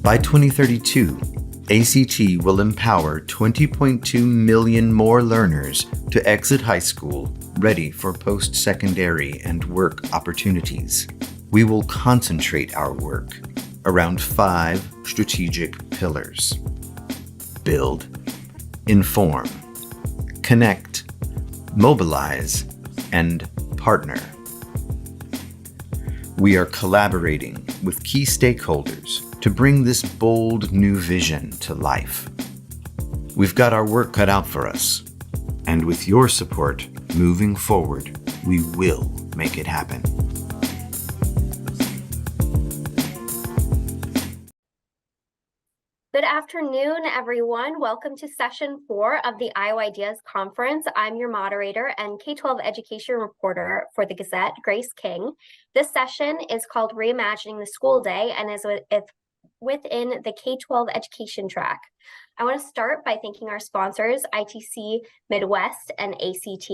By 2032, ACT will empower 20.2 million more learners to exit high school ready for post-secondary and work opportunities. We will concentrate our work around 5 strategic pillars: build, inform, connect, mobilize, and partner. We are collaborating with key stakeholders to bring this bold new vision to life. We've got our work cut out for us, and with your support moving forward, we will make it happen. Good afternoon, everyone. Welcome to session 4 of the Iowa Ideas Conference. I'm your moderator and K-12 education reporter for the Gazette, Grace King. This session is called Reimagining the School Day and is within the K-12 education track. I want to start by thanking our sponsors, ITC Midwest and ACT.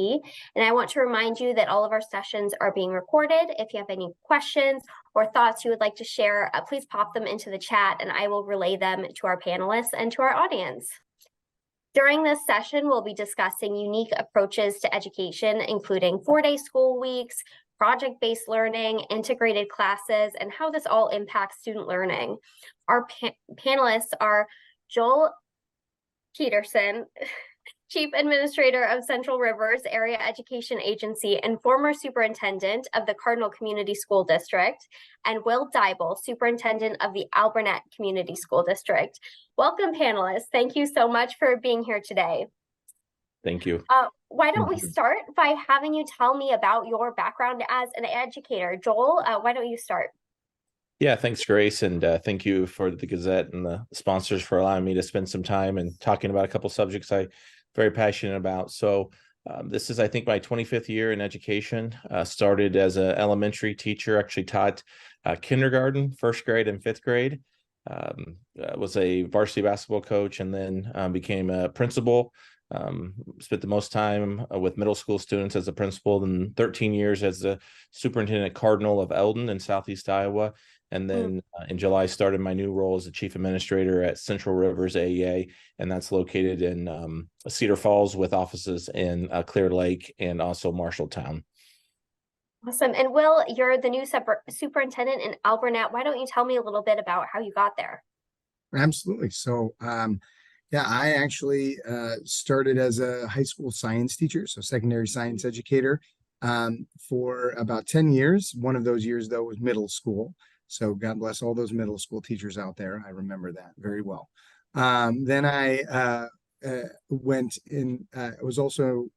And I want to remind you that all of our sessions are being recorded. If you have any questions or thoughts you would like to share, please pop them into the chat and I will relay them to our panelists and to our audience. During this session, we'll be discussing unique approaches to education, including 4-day school weeks, project-based learning, integrated classes, and how this all impacts student learning. Our panelists are Joel Peterson, Chief Administrator of Central Rivers Area Education Agency and former Superintendent of the Cardinal Community School District, and Will Dybel, Superintendent of the Alburnett Community School District. Welcome, panelists. Thank you so much for being here today. Thank you. Why don't we start by having you tell me about your background as an educator? Joel, why don't you start? Yeah, thanks, Grace, and thank you for the Gazette and the sponsors for allowing me to spend some time and talking about a couple subjects I'm very passionate about. So this is, I think, my 25th year in education. Started as an elementary teacher, actually taught kindergarten, 1st grade, and 5th grade. Was a varsity basketball coach and then became a principal. Spent the most time with middle school students as a principal, and 13 years as the superintendent Cardinal of Eldon in Southeast Iowa. And then in July, started my new role as the chief administrator at Central Rivers AEA, and that's located in Cedar Falls with offices in Clear Lake and also Marshalltown. Awesome. And Will, you're the new superintendent in Alburnett. Why don't you tell me a little bit about how you got there? Absolutely. So, yeah, I actually started as a high school science teacher, so secondary science educator, for about 10 years. One of those years, though, was middle school. So God bless all those middle school teachers out there. I remember that very well. Then I went in, was also,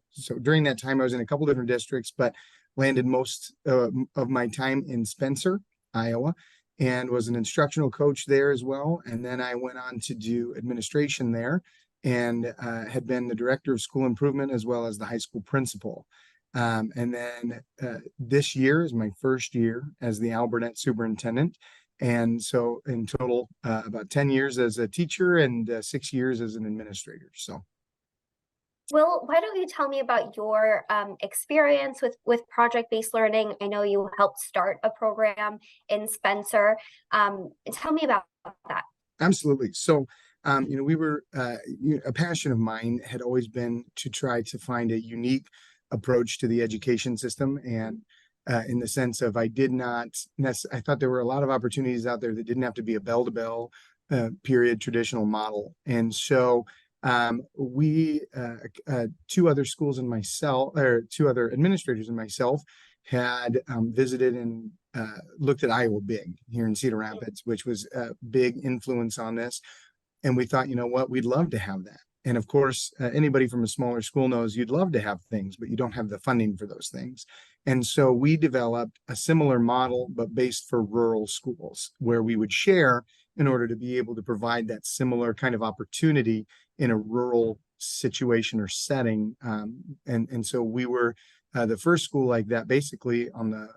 so during that time, I was in a couple different districts, but landed most of my time in Spencer, Iowa, and was an instructional coach there as well. And then I went on to do administration there and had been the director of school improvement as well as the high school principal. And then this year is my first year as the Alburnett superintendent. And so in total, about 10 years as a teacher and 6 years as an administrator. So. Will, why don't you tell me about your experience with project-based learning? I know you helped start a program in Spencer. Tell me about that. Absolutely. So, we were, a passion of mine had always been to try to find a unique approach to the education system. And in the sense of, I thought there were a lot of opportunities out there that didn't have to be a bell-to-bell period traditional model. And so we, 2 other schools and myself, or 2 other administrators and myself, had visited and looked at Iowa Big here in Cedar Rapids, which was a big influence on this. And we thought, you know what, we'd love to have that. And of course, anybody from a smaller school knows you'd love to have things, but you don't have the funding for those things. And so we developed a similar model, but based for rural schools, where we would share in order to be able to provide that similar kind of opportunity in a rural situation or setting. And so we were the first school like that, basically on the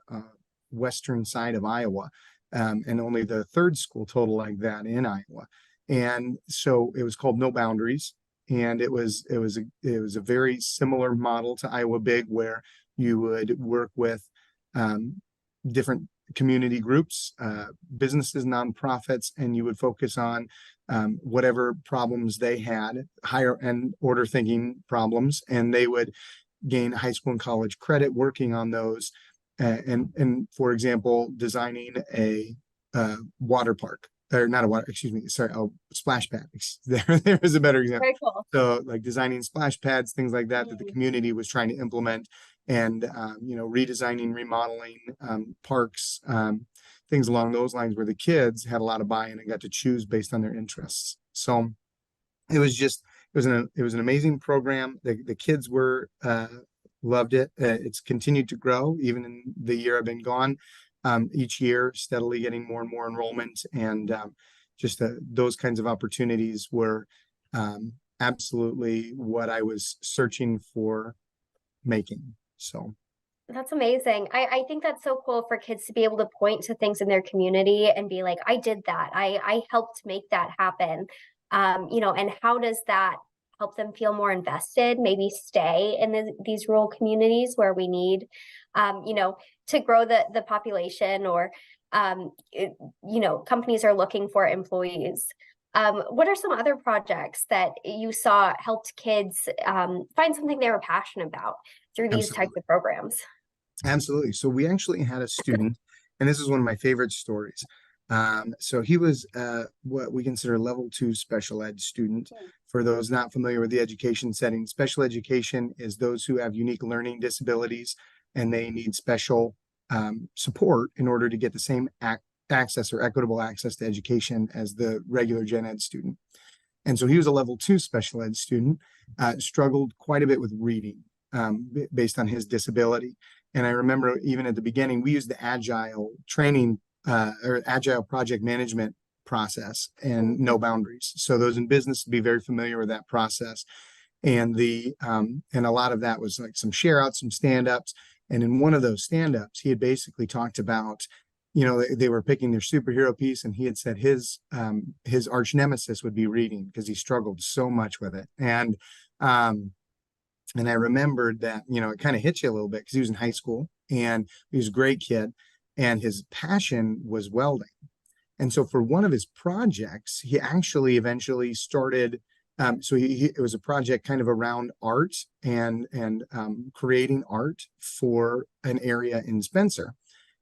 western side of Iowa, and only the 3rd school total like that in Iowa. And so it was called No Boundaries. And it was a very similar model to Iowa Big, where you would work with different community groups, businesses, nonprofits, and you would focus on whatever problems they had, higher end order thinking problems, and they would gain high school and college credit working on those. And for example, designing a water park, or not a water, excuse me, sorry, a splash pad. There is a better example. Very cool. So like designing splash pads, things like that, that the community was trying to implement, and redesigning, remodeling parks, things along those lines, where the kids had a lot of buy-in and got to choose based on their interests. So it was an amazing program. The kids were loved it. It's continued to grow even in the year I've been gone. Each year, steadily getting more and more enrollment, and those kinds of opportunities were absolutely what I was searching for making. So that's amazing. I think that's so cool for kids to be able to point to things in their community and be like, I did that. I helped make that happen. And how does that help them feel more invested, maybe stay in these rural communities where we need, to grow the population, or, companies are looking for employees. What are some other projects that you saw helped kids find something they were passionate about through these types of programs? Absolutely. So we actually had a student, and this is one of my favorite stories. So he was what we consider a level 2 special ed student. For those not familiar with the education setting, special education is those who have unique learning disabilities and they need special support in order to get the same access or equitable access to education as the regular gen ed student. And so he was a level 2 special ed student, struggled quite a bit with reading based on his disability. And I remember even at the beginning, we used the agile training or agile project management process and no boundaries. So those in business would be very familiar with that process. And and a lot of that was like some share outs, some stand-ups. And in one of those stand-ups, he had basically talked about, they were picking their superhero piece, and he had said his arch nemesis would be reading because he struggled so much with it. And I remembered that, it kind of hit you a little bit because he was in high school and he was a great kid, and his passion was welding. And so for one of his projects, he actually eventually started, it was a project kind of around art and creating art for an area in Spencer.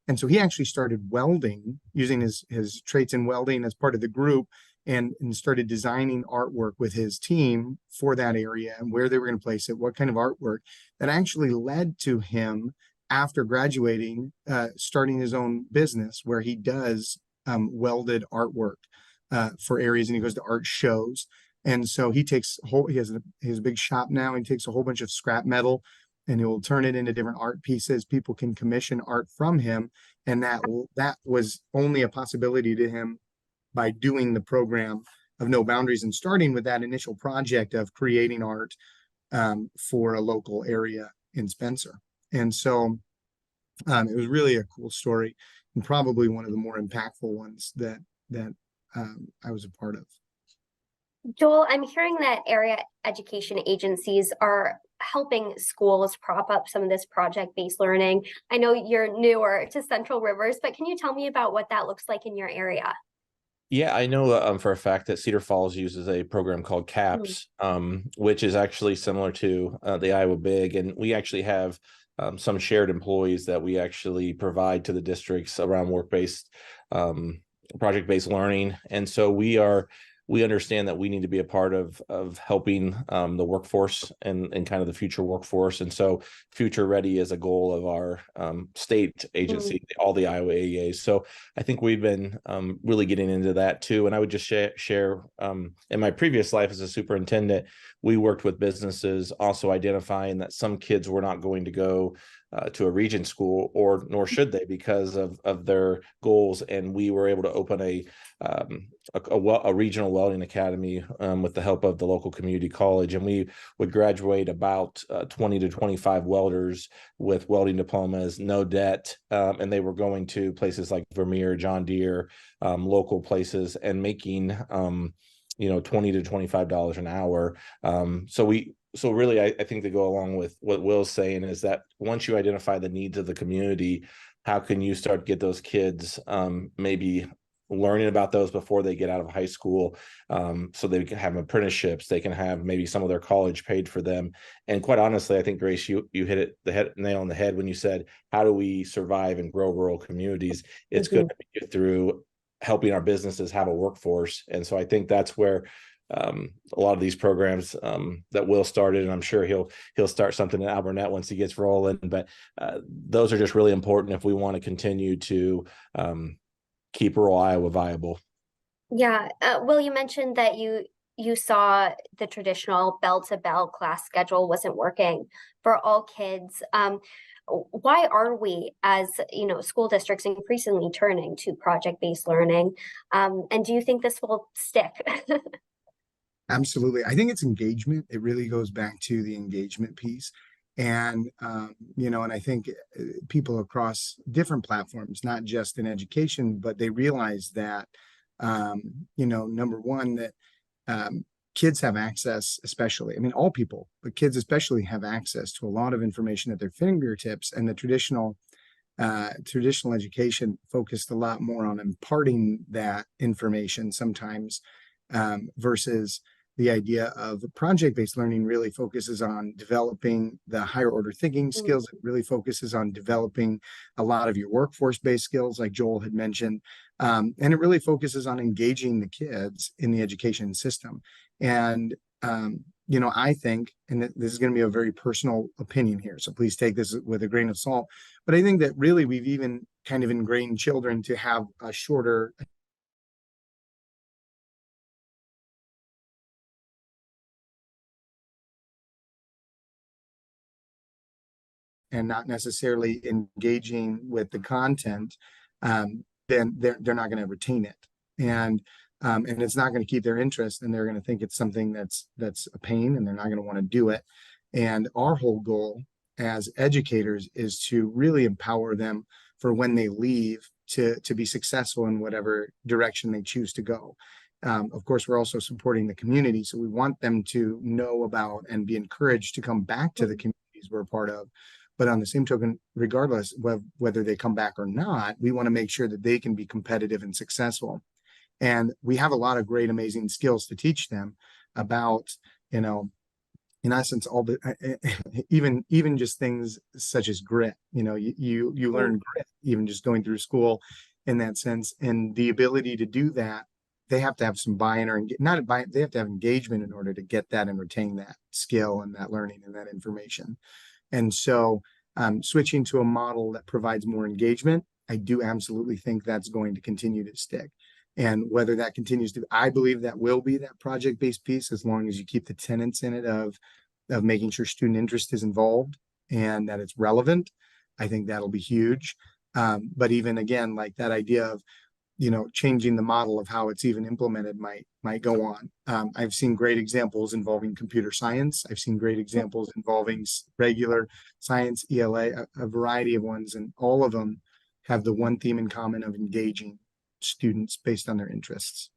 And so he actually started welding, using his traits in welding as part of the group, and started designing artwork with his team for that area and where they were going to place it, what kind of artwork, that actually led to him, after graduating, starting his own business where he does welded artwork for areas, and he goes to art shows. And so he has a big shop now, and he takes a whole bunch of scrap metal and he will turn it into different art pieces. People can commission art from him, and that was only a possibility to him by doing the program of No Boundaries and starting with that initial project of creating art for a local area in Spencer. And so it was really a cool story, and probably one of the more impactful ones that I was a part of. Joel, I'm hearing that area education agencies are helping schools prop up some of this project-based learning. I know you're newer to Central Rivers, but can you tell me about what that looks like in your area? Yeah, I know for a fact that Cedar Falls uses a program called CAPS, which is actually similar to the Iowa Big. And we actually have some shared employees that we actually provide to the districts around work-based, project-based learning. And so we understand that we need to be a part of helping the workforce and kind of the future workforce. And so future ready is a goal of our state agency, all the Iowa AEAs. So I think we've been really getting into that too. And I would just share in my previous life as a superintendent, we worked with businesses also identifying that some kids were not going to go to a region school, nor should they, because of their goals. And we were able to open a regional welding academy with the help of the local community college, and we would graduate about 20 to 25 welders with welding diplomas, no debt, and they were going to places like Vermeer, John Deere, local places, and making $20 to $25 an hour. So really, I think to go along with what Will's saying is that once you identify the needs of the community, how can you start to get those kids maybe learning about those before they get out of high school, so they can have apprenticeships, they can have maybe some of their college paid for them. And quite honestly, I think, Grace, you hit it the nail on the head when you said, how do we survive and grow rural communities? It's going to be through helping our businesses have a workforce. And so I think that's where a lot of these programs that Will started, and I'm sure he'll start something in Alburnett once he gets rolling, but those are just really important if we want to continue to keep rural Iowa viable. Yeah, Will, you mentioned that you saw the traditional bell-to-bell class schedule wasn't working for all kids. Why are we, as school districts, increasingly turning to project-based learning? And do you think this will stick? Absolutely. I think it's engagement. It really goes back to the engagement piece. And, and I think people across different platforms, not just in education, but they realize that, number one, that kids have access, especially, I mean, all people, but kids especially have access to a lot of information at their fingertips. And the traditional education focused a lot more on imparting that information sometimes versus the idea of project-based learning really focuses on developing the higher order thinking skills. It really focuses on developing a lot of your workforce-based skills, like Joel had mentioned. And it really focuses on engaging the kids in the education system. And, I think, and this is going to be a very personal opinion here, so please take this with a grain of salt, but I think that really we've even kind of ingrained children to have a shorter and not necessarily engaging with the content, then they're not going to retain it, and it's not going to keep their interest, and they're going to think it's something that's a pain, and they're not going to want to do it. And our whole goal as educators is to really empower them for when they leave to be successful in whatever direction they choose to go. Of course, we're also supporting the community, so we want them to know about and be encouraged to come back to the communities we're a part of. But on the same token, regardless of whether they come back or not, we want to make sure that they can be competitive and successful. And we have a lot of great, amazing skills to teach them about, in essence, all the even just things such as grit. You learn grit even just going through school in that sense, and the ability to do that. They have to have some buy-in or not buy-in, they have to have engagement in order to get that and retain that skill and that learning and that information. And so switching to a model that provides more engagement, I do absolutely think that's going to continue to stick. And whether that continues to, I believe that will be that project-based piece, as long as you keep the tenets in it of making sure student interest is involved and that it's relevant. I think that'll be huge. But even again, like that idea of, changing the model of how it's even implemented might go on. I've seen great examples involving computer science. I've seen great examples involving regular science, ELA, a variety of ones, and all of them have the one theme in common of engaging students based on their interests.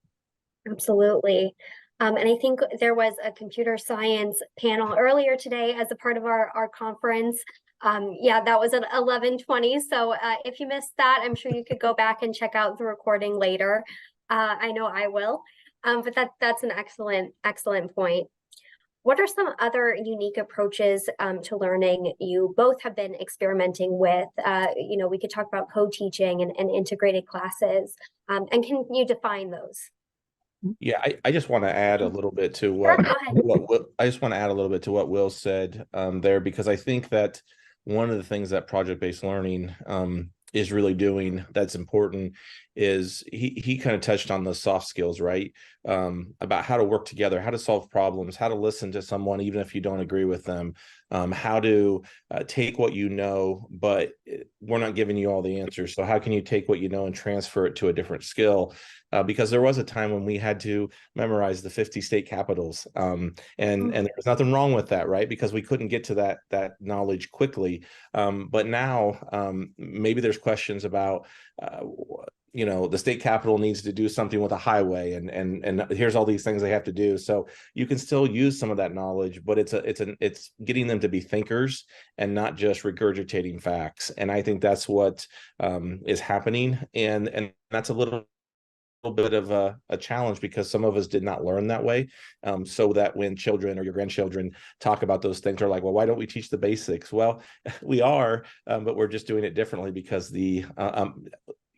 Absolutely. And I think there was a computer science panel earlier today as a part of our conference. Yeah, that was at 11:20. So if you missed that, I'm sure you could go back and check out the recording later. I know I will. But that's an excellent point. What are some other unique approaches to learning you both have been experimenting with? We could talk about co-teaching and integrated classes. And can you define those? Yeah, I just want to add a little bit to what Will said there, because I think that one of the things that project-based learning is really doing that's important is he kind of touched on the soft skills, right? About how to work together, how to solve problems, how to listen to someone even if you don't agree with them, how to take what you know, but we're not giving you all the answers. So how can you take what you know and transfer it to a different skill? Because there was a time when we had to memorize the 50 state capitals, and there was nothing wrong with that, right? Because we couldn't get to that knowledge quickly. But now maybe there's questions about the state capitol needs to do something with a highway, and here's all these things they have to do. So you can still use some of that knowledge, but it's getting them to be thinkers and not just regurgitating facts. And I think that's what is happening, and that's a little bit of a challenge, because some of us did not learn that way. So that when children or your grandchildren talk about those things, they're like, well, why don't we teach the basics? Well, we are, but we're just doing it differently, because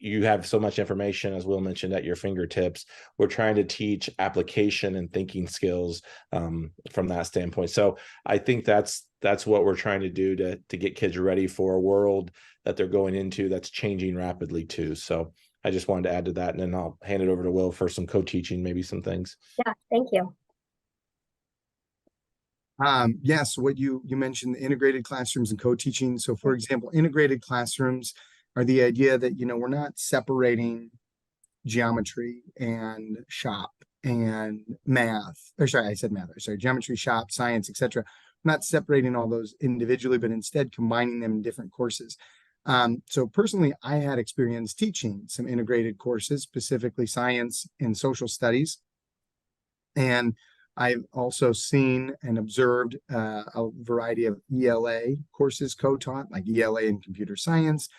you have so much information, as Will mentioned, at your fingertips. We're trying to teach application and thinking skills from that standpoint. So I think that's what we're trying to do to get kids ready for a world that they're going into that's changing rapidly too. So I just wanted to add to that, and then I'll hand it over to Will for some co-teaching, maybe some things. Yeah, thank you. Yes, what you mentioned, the integrated classrooms and co-teaching. So for example, integrated classrooms are the idea that, we're not separating geometry and shop and math, or sorry, I said math, or sorry, geometry, shop, science, etc. Not separating all those individually, but instead combining them in different courses. So personally, I had experience teaching some integrated courses, specifically science and social studies. And I've also seen and observed a variety of ELA courses co-taught, like ELA in computer science,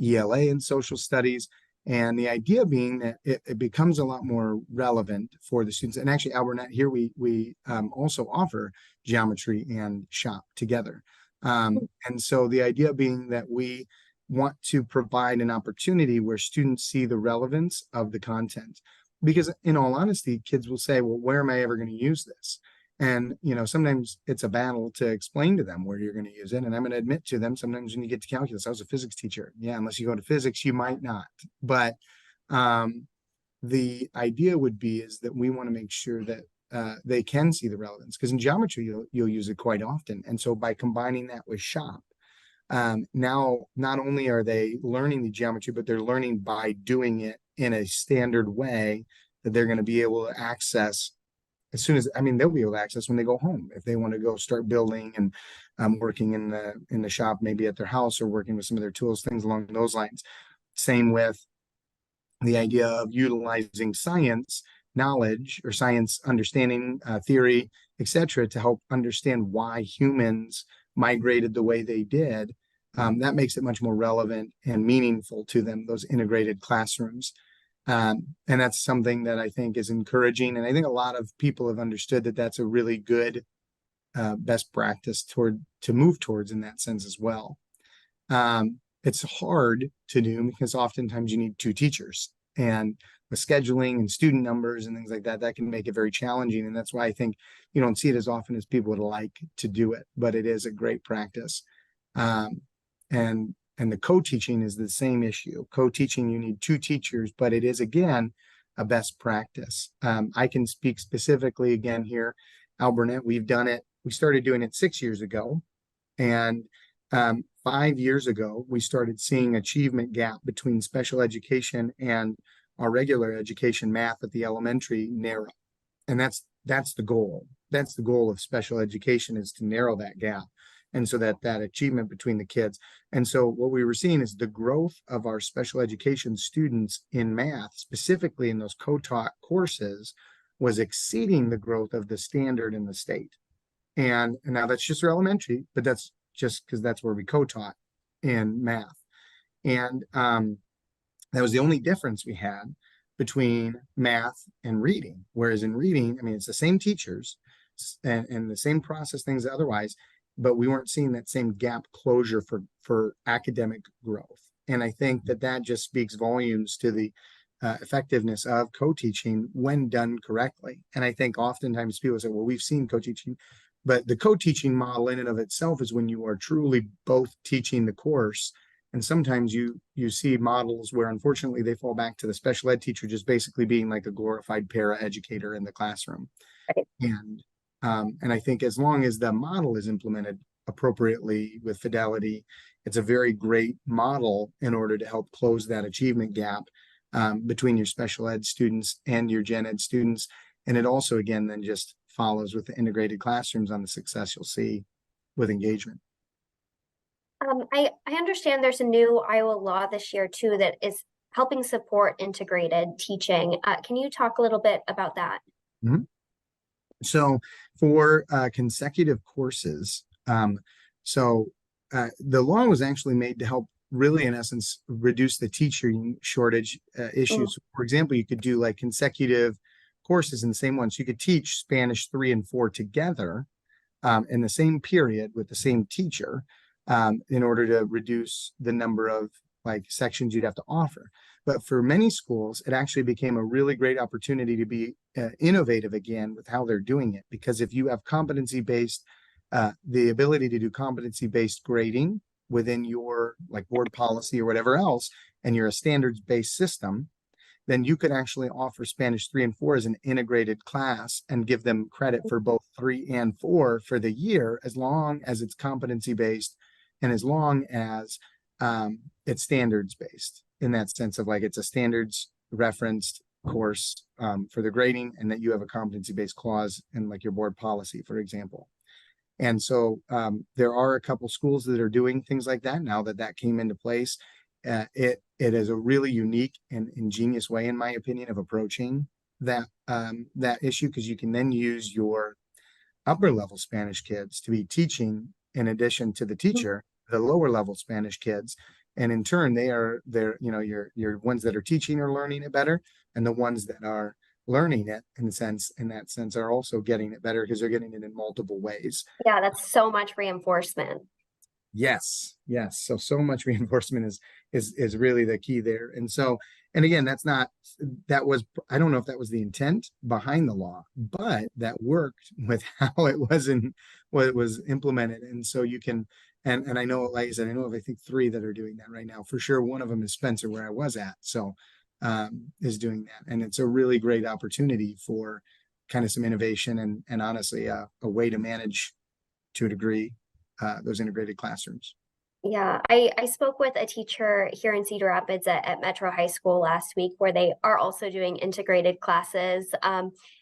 ELA in social studies. And the idea being that it becomes a lot more relevant for the students. And actually, Albert, here we also offer geometry and shop together. And so the idea being that we want to provide an opportunity where students see the relevance of the content. Because in all honesty, kids will say, well, where am I ever going to use this? And, sometimes it's a battle to explain to them where you're going to use it. And I'm going to admit to them, sometimes when you get to calculus, I was a physics teacher. Yeah, unless you go to physics, you might not. But the idea would be is that we want to make sure that they can see the relevance. Because in geometry, you'll use it quite often. And so by combining that with shop, now not only are they learning the geometry, but they're learning by doing it in a standard way that they're going to be able to access as soon as, they'll be able to access when they go home, if they want to go start building and working in the shop, maybe at their house, or working with some of their tools, things along those lines. Same with the idea of utilizing science knowledge or science understanding, theory, etc., to help understand why humans migrated the way they did. That makes it much more relevant and meaningful to them, those integrated classrooms. And that's something that I think is encouraging. And I think a lot of people have understood that that's a really good best practice to move towards in that sense as well. It's hard to do because oftentimes you need two teachers, and with scheduling and student numbers and things like that, that can make it very challenging. And that's why I think you don't see it as often as people would like to do it, but it is a great practice. And the co-teaching is the same issue. Co-teaching, you need two teachers, but it is, again, a best practice. I can speak specifically again here, Albert, we've done it. We started doing it 6 years ago. And 5 years ago, we started seeing achievement gap between special education and our regular education math at the elementary narrow. And that's the goal. That's the goal of special education, is to narrow that gap. And so that achievement between the kids. And so what we were seeing is the growth of our special education students in math, specifically in those co-taught courses, was exceeding the growth of the standard in the state. And now that's just for elementary, but that's just because that's where we co-taught in math. And that was the only difference we had between math and reading. Whereas in reading, it's the same teachers and the same process things otherwise, but we weren't seeing that same gap closure for academic growth. And I think that just speaks volumes to the effectiveness of co-teaching when done correctly. And I think oftentimes people say, well, we've seen co-teaching, but the co-teaching model in and of itself is when you are truly both teaching the course. And sometimes you see models where, unfortunately, they fall back to the special ed teacher just basically being like a glorified para-educator in the classroom. Right. And I think as long as the model is implemented appropriately with fidelity, it's a very great model in order to help close that achievement gap between your special ed students and your gen ed students. And it also, again, then just follows with the integrated classrooms on the success you'll see with engagement. I understand there's a new Iowa law this year too that is helping support integrated teaching. Can you talk a little bit about that? Mhm. So for consecutive courses, the law was actually made to help really, in essence, reduce the teacher shortage issues. For example, you could do like consecutive courses in the same one. So you could teach Spanish 3 and 4 together in the same period with the same teacher in order to reduce the number of like sections you'd have to offer. But for many schools, it actually became a really great opportunity to be innovative again with how they're doing it. Because if you have competency-based, the ability to do competency-based grading within your like board policy or whatever else, and you're a standards-based system, then you could actually offer Spanish 3 and 4 as an integrated class and give them credit for both 3 and 4 for the year, as long as it's competency-based and as long as it's standards-based, in that sense of like it's a standards referenced course for the grading, and that you have a competency-based clause in like your board policy, for example. And so there are a couple schools that are doing things like that now that came into place. It is a really unique and ingenious way, in my opinion, of approaching that issue, because you can then use your upper level Spanish kids to be teaching in addition to the teacher, the lower level Spanish kids. And in turn, they're your ones that are teaching are learning it better, and the ones that are learning it in that sense are also getting it better because they're getting it in multiple ways. Yeah, that's so much reinforcement. Yes. So much reinforcement is really the key there. And again, I don't know if that was the intent behind the law, but that worked with how it was implemented. And so you can, and I know, like I said, I know of, I think 3 that are doing that right now. For sure, one of them is Spencer, where I was at. So is doing that. And it's a really great opportunity for kind of some innovation and honestly, a way to manage to a degree those integrated classrooms. Yeah, I spoke with a teacher here in Cedar Rapids at Metro High School last week, where they are also doing integrated classes,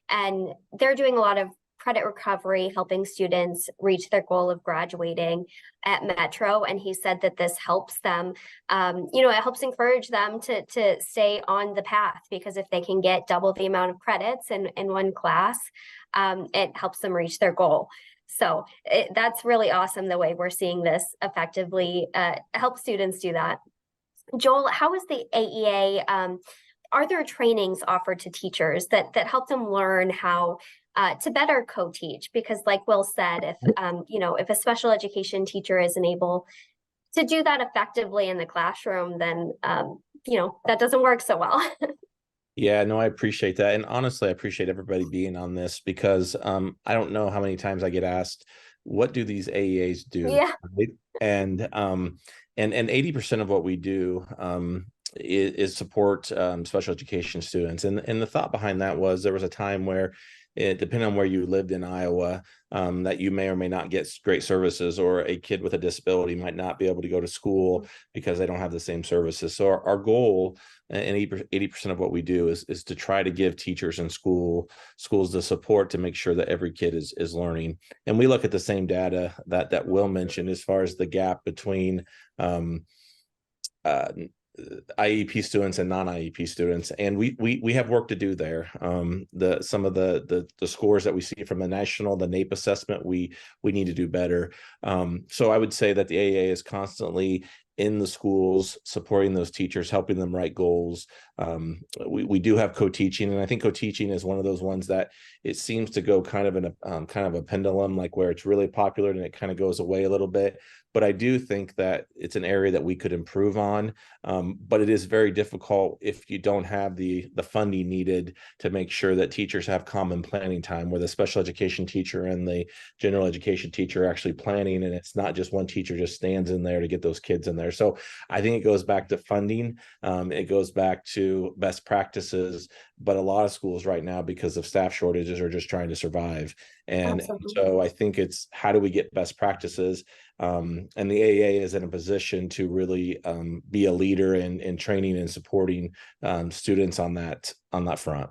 and they're doing a lot of credit recovery, helping students reach their goal of graduating at Metro. And he said that this helps them, it helps encourage them to stay on the path, because if they can get double the amount of credits in one class, it helps them reach their goal. So that's really awesome, the way we're seeing this effectively help students do that. Joel, how is the AEA? Are there trainings offered to teachers that help them learn how to better co-teach? Because like Will said, if a special education teacher isn't able to do that effectively in the classroom, then that doesn't work so well. Yeah, no, I appreciate that. And honestly, I appreciate everybody being on this, because I don't know how many times I get asked, what do these AEAs do? Yeah. Right? And 80% of what we do is support special education students. And the thought behind that was, there was a time where, depending on where you lived in Iowa, that you may or may not get great services, or a kid with a disability might not be able to go to school because they don't have the same services. So our goal, and 80% of what we do is to try to give teachers and schools the support to make sure that every kid is learning. And we look at the same data that Will mentioned, as far as the gap between IEP students and non-IEP students, and we have work to do there. Some of the scores that we see from the national, the NAEP assessment, we need to do better. So I would say that the AEA is constantly in the schools, supporting those teachers, helping them write goals. We do have co-teaching, and I think co-teaching is one of those ones that it seems to go kind of in a pendulum, like where it's really popular and it kind of goes away a little bit. But I do think that it's an area that we could improve on. But it is very difficult if you don't have the funding needed to make sure that teachers have common planning time, where the special education teacher and the general education teacher are actually planning, and it's not just one teacher just stands in there to get those kids in there. So I think it goes back to funding. It goes back to best practices, but a lot of schools right now, because of staff shortages, are just trying to survive. And so I think it's, how do we get best practices? And the AEA is in a position to really be a leader in training and supporting students on that front.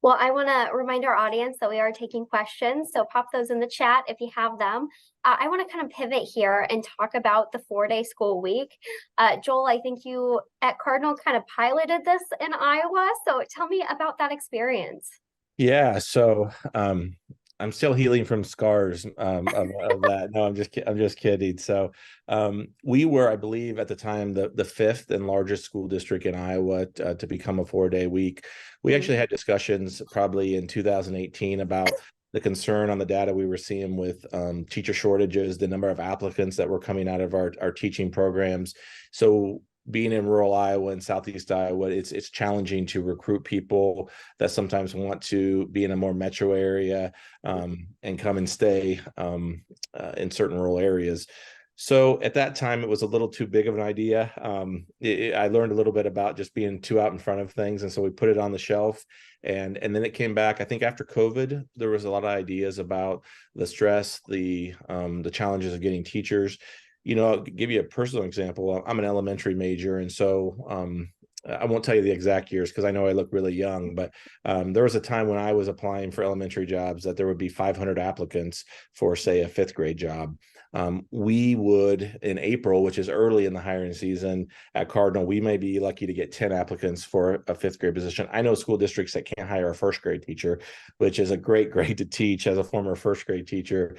Well, I want to remind our audience that we are taking questions, so pop those in the chat if you have them. I want to kind of pivot here and talk about the 4-day school week. Joel, I think you at Cardinal kind of piloted this in Iowa, so tell me about that experience. Yeah, so I'm still healing from scars of that. No, I'm just kidding. So we were, I believe, at the time the fifth and largest school district in Iowa to become a 4-day week. We actually had discussions probably in 2018 about the concern on the data we were seeing with teacher shortages, the number of applicants that were coming out of our teaching programs. So being in rural Iowa and Southeast Iowa, it's challenging to recruit people that sometimes want to be in a more metro area and come and stay in certain rural areas. So at that time, it was a little too big of an idea. I learned a little bit about just being too out in front of things, and so we put it on the shelf. And then it came back. I think after COVID, there was a lot of ideas about the stress, the challenges of getting teachers. I'll give you a personal example. I'm an elementary major, and so I won't tell you the exact years because I know I look really young, but there was a time when I was applying for elementary jobs that there would be 500 applicants for, say, a fifth grade job. We would, in April, which is early in the hiring season at Cardinal, we may be lucky to get 10 applicants for a fifth grade position. I know school districts that can't hire a first grade teacher, which is a great grade to teach as a former first grade teacher.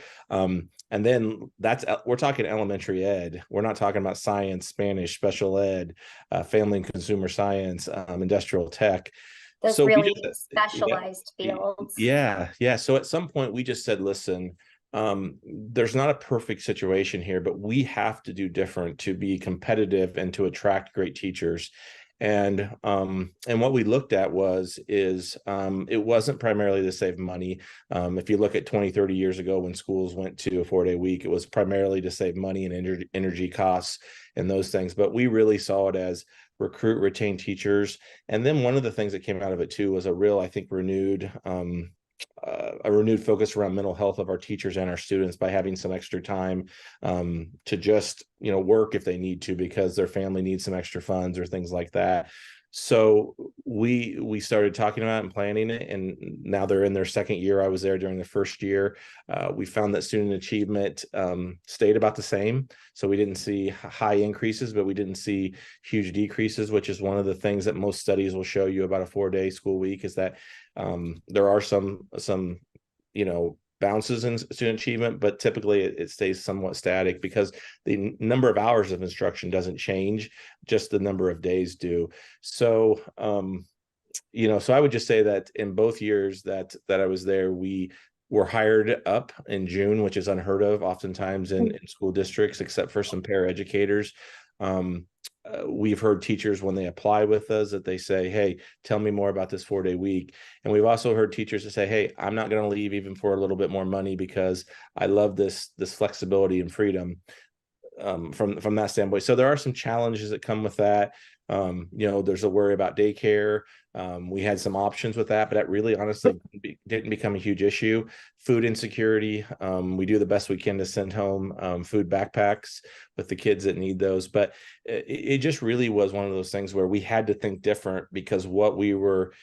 And then we're talking elementary ed. We're not talking about science, Spanish, special ed, family and consumer science, industrial tech. Those So really specialized fields. Yeah. So at some point we just said, listen, there's not a perfect situation here, but we have to do different to be competitive and to attract great teachers. And what we looked at it wasn't primarily to save money. If you look at 20, 30 years ago when schools went to a 4-day week, it was primarily to save money and energy costs and those things. But we really saw it as recruit, retain teachers. And then one of the things that came out of it too was a real, I think, renewed focus around mental health of our teachers and our students by having some extra time to just work if they need to because their family needs some extra funds or things like that. So we started talking about it and planning it, and now they're in their second year. I was there during the first year. We found that student achievement stayed about the same. So we didn't see high increases, but we didn't see huge decreases, which is one of the things that most studies will show you about a 4-day school week is that there are some bounces in student achievement, but typically it stays somewhat static because the number of hours of instruction doesn't change, just the number of days do. So, so I would just say that in both years that I was there, we were hired up in June, which is unheard of oftentimes in school districts, except for some paraeducators. We've heard teachers when they apply with us that they say, hey, tell me more about this 4-day week. And we've also heard teachers that say, hey, I'm not going to leave even for a little bit more money because I love this flexibility and freedom from that standpoint. So there are some challenges that come with that. There's a worry about daycare. We had some options with that, but that really honestly didn't become a huge issue. Food insecurity. We do the best we can to send home food backpacks with the kids that need those. But it just really was one of those things where we had to think different because what we were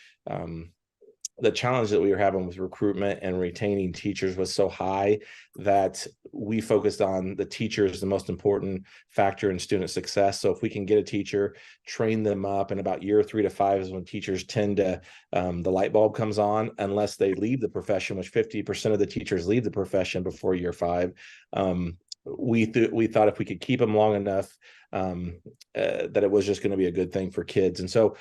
the challenge that we were having with recruitment and retaining teachers was so high that we focused on the teacher as the most important factor in student success. So if we can get a teacher, train them up, and about year 3 to 5 is when teachers tend to, the light bulb comes on, unless they leave the profession, which 50% of the teachers leave the profession before year 5. We thought if we could keep them long enough, that it was just going to be a good thing for kids. And so,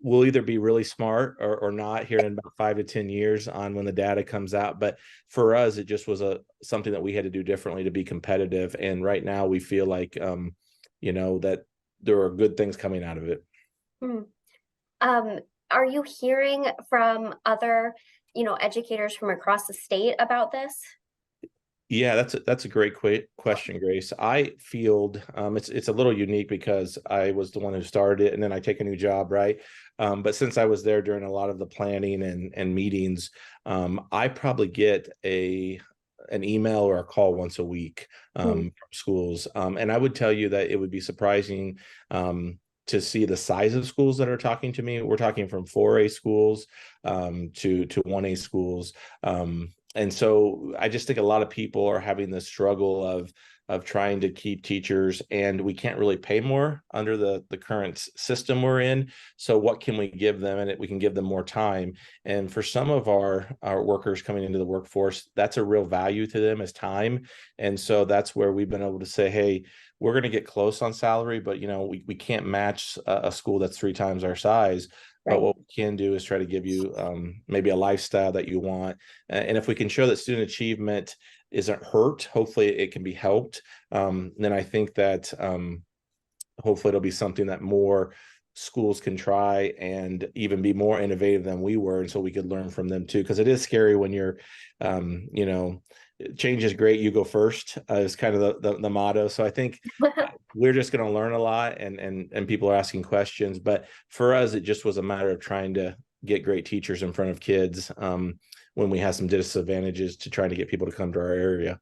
we'll either be really smart or not here in about 5 to 10 years on when the data comes out. But for us, it just was something that we had to do differently to be competitive. And right now we feel like, that there are good things coming out of it. Are you hearing from other, educators from across the state about this? Yeah, that's a great question, Grace. I field it's a little unique because I was the one who started it, and then I take a new job, right? But since I was there during a lot of the planning and meetings, I probably get an email or a call once a week from schools, and I would tell you that it would be surprising to see the size of schools that are talking to me. We're talking from 4A schools to 1A schools. And so I just think a lot of people are having this struggle of trying to keep teachers, and we can't really pay more under the current system we're in. So what can we give them? And we can give them more time. And for some of our workers coming into the workforce, that's a real value to them, is time. And so that's where we've been able to say, hey, we're going to get close on salary, but we can't match a school that's 3 times our size. But what we can do is try to give you maybe a lifestyle that you want. And if we can show that student achievement isn't hurt, hopefully it can be helped. Then I think that hopefully it'll be something that more schools can try and even be more innovative than we were. And so we could learn from them too, because it is scary when you're, change is great, you go first is kind of the motto. So I think we're just going to learn a lot, and people are asking questions. But for us, it just was a matter of trying to get great teachers in front of kids when we have some disadvantages to trying to get people to come to our area.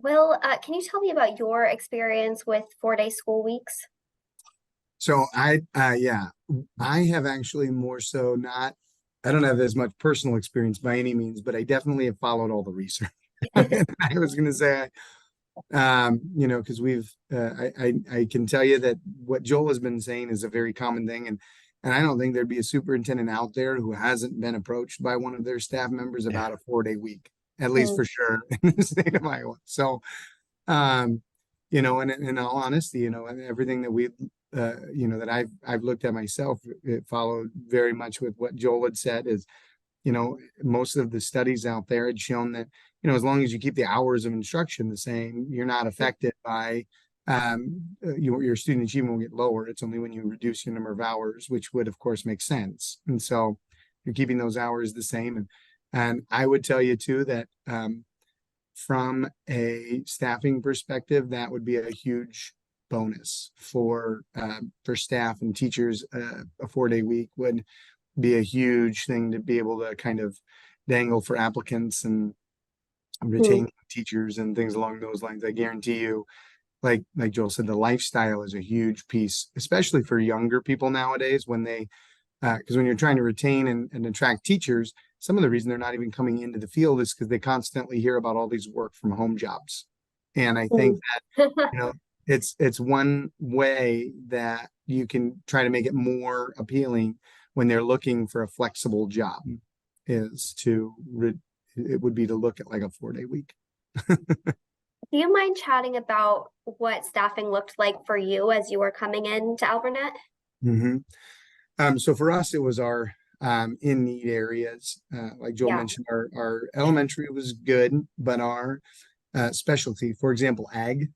Will, can you tell me about your experience with 4-day school weeks? So I have actually more so I don't have as much personal experience by any means, but I definitely have followed all the research. I was going to say, because I can tell you that what Joel has been saying is a very common thing. And I don't think there'd be a superintendent out there who hasn't been approached by one of their staff members about a 4-day week, at least for sure, in the state of Iowa. So, and in all honesty, and everything that we that I've looked at myself, it followed very much with what Joel had said. Is most of the studies out there had shown that as long as you keep the hours of instruction the same, you're not affected by your student achievement will get lower. It's only when you reduce your number of hours, which would of course make sense. And so you're keeping those hours the same. And I would tell you too that from a staffing perspective, that would be a huge bonus for staff and teachers. A 4-day week would be a huge thing to be able to kind of dangle for applicants and retain teachers and things along those lines. I guarantee you, like Joel said, the lifestyle is a huge piece, especially for younger people nowadays, when they because when you're trying to retain and attract teachers, some of the reason they're not even coming into the field is because they constantly hear about all these work from home jobs. And I think that it's one way that you can try to make it more appealing when they're looking for a flexible job, it would be to look at like a 4-day week. Do you mind chatting about what staffing looked like for you as you were coming into Albernet? So for us, it was our in need areas. Like Joel mentioned, our elementary was good, but our specialty, for example, ag,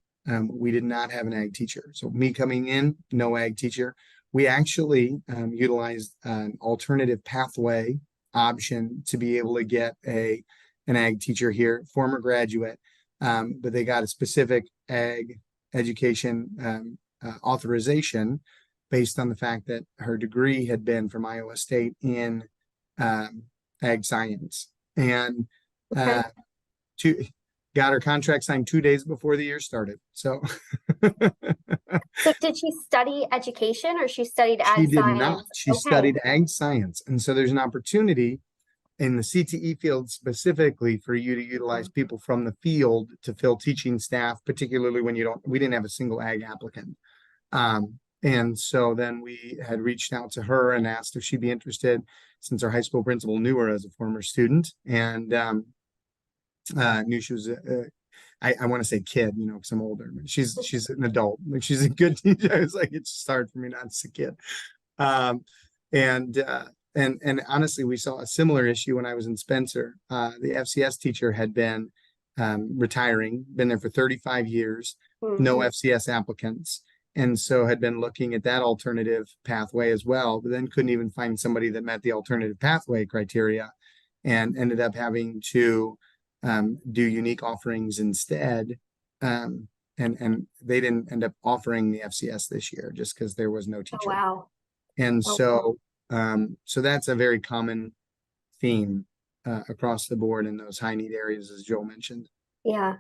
we did not have an ag teacher. So me coming in, no ag teacher. We actually utilized an alternative pathway option to be able to get an ag teacher here, former graduate, but they got a specific ag education authorization based on the fact that her degree had been from Iowa State in ag science. And got her contract signed 2 days before the year started. So So did she study education, or she studied ag science? She did not. She studied ag science. And so there's an opportunity in the CTE field specifically for you to utilize people from the field to fill teaching staff, particularly when we didn't have a single ag applicant. And so then we had reached out to her and asked if she'd be interested, since our high school principal knew her as a former student and knew she was I want to say kid, because I'm older, but she's an adult. Like, she's a good teacher. I was like, it's just hard for me not to kid. And honestly, we saw a similar issue when I was in Spencer. The FCS teacher had been retiring, been there for 35 years, no FCS applicants. And so had been looking at that alternative pathway as well, but then couldn't even find somebody that met the alternative pathway criteria, and ended up having to do unique offerings instead. And they didn't end up offering the FCS this year just because there was no teacher. Oh, wow. And so that's a very common theme across the board in those high need areas, as Joel mentioned. Yeah.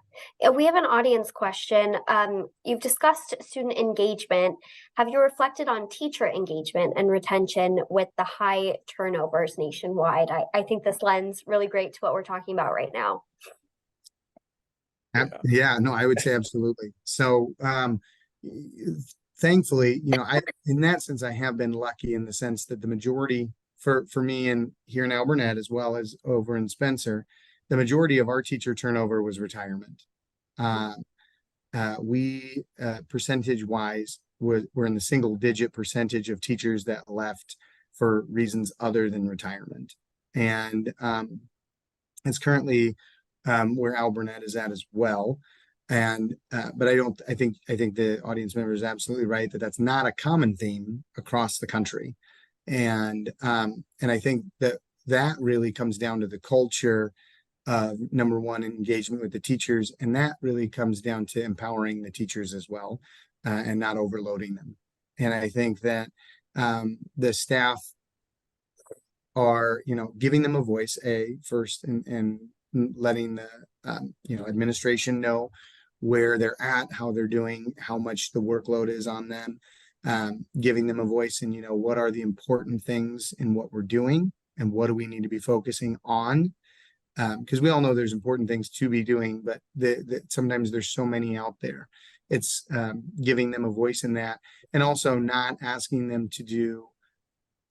We have an audience question. You've discussed student engagement. Have you reflected on teacher engagement and retention with the high turnovers nationwide? I think this lends really great to what we're talking about right now. Yeah, no, I would say absolutely. So, thankfully, in that sense, I have been lucky in the sense that the majority for me and here in Alburnett, as well as over in Spencer, the majority of our teacher turnover was retirement. We percentage wise, we're in the single digit percentage of teachers that left for reasons other than retirement. And it's currently where Alburnett is at as well. And but I think the audience member is absolutely right that that's not a common theme across the country. And I think that really comes down to the culture of, number one, engagement with the teachers, and that really comes down to empowering the teachers as well, and not overloading them. And I think that the staff are, giving them a voice, first, and letting the administration know where they're at, how they're doing, how much the workload is on them, giving them a voice, and what are the important things in what we're doing, and what do we need to be focusing on, because we all know there's important things to be doing, but sometimes there's so many out there. It's giving them a voice in that, and also not asking them to do,